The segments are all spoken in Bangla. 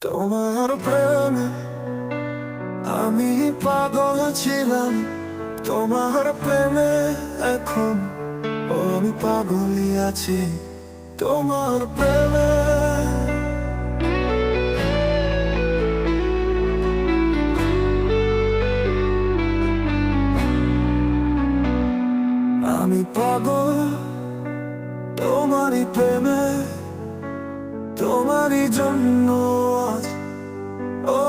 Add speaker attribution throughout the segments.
Speaker 1: তোমার প্রেমে আমি পাগল ছিলাম। তোমার প্রেমে এখন আমি পাগলই আছি। তোমার প্রেমে আমি পাগল তোমারই প্রেমে, তোমারই জন্য আজ। ও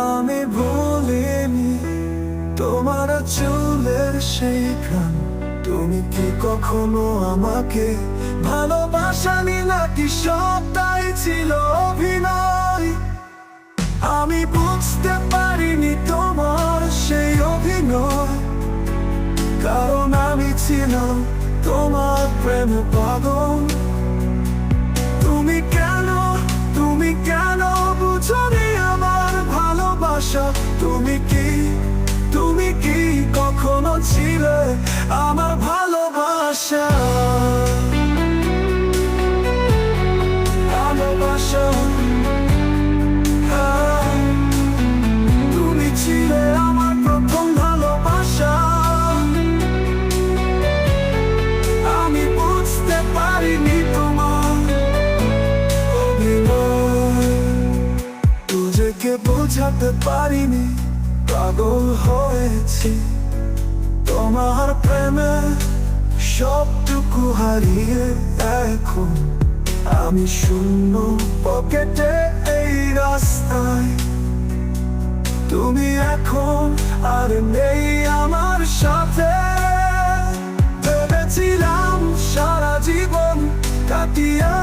Speaker 1: আমি ভুলিনি তোমার চুলের সেই ঘ্রাণ। তুমি কি কখনো আমাকে ভালোবাসনি, নাকি সবটাই ছিল অভিনয়? আমি বুঝতে পারিনি তোমার সেই অভিনয়, কারণ আমি ছিলাম তোমার প্রেমে পাগল। তুমি কেন বুঝনি আমার ভালোবাসা? তুমি কি কখনো ছিলে আমার ভালোবাসা? ভালোবাসা তুমি ছিলে আমার প্রথম ভালোবাসা। আমি বুঝতে পারিনি তোমার অভিনয়, নিজেকে বোঝাতে পারিনি পাগল হয়েছি তোমার প্রেমে। সবটুকু হারিয়ে এখন আমি শূন্য পকেটে এই রাস্তায়। তুমি এখন আর নেই আমার সাথে। ভেবেছিলাম সারা জীবন কাটিয়ে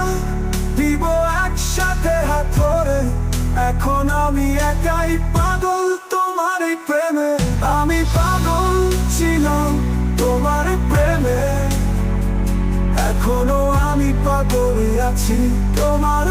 Speaker 1: দিব একসাথে হাত ধরে, এখন আমি একাই পাগল তোমার এই প্রেমে। আমি পাগল ছিলাম তোমার প্রেমে, এখনো আমি পাগল আছি তোমার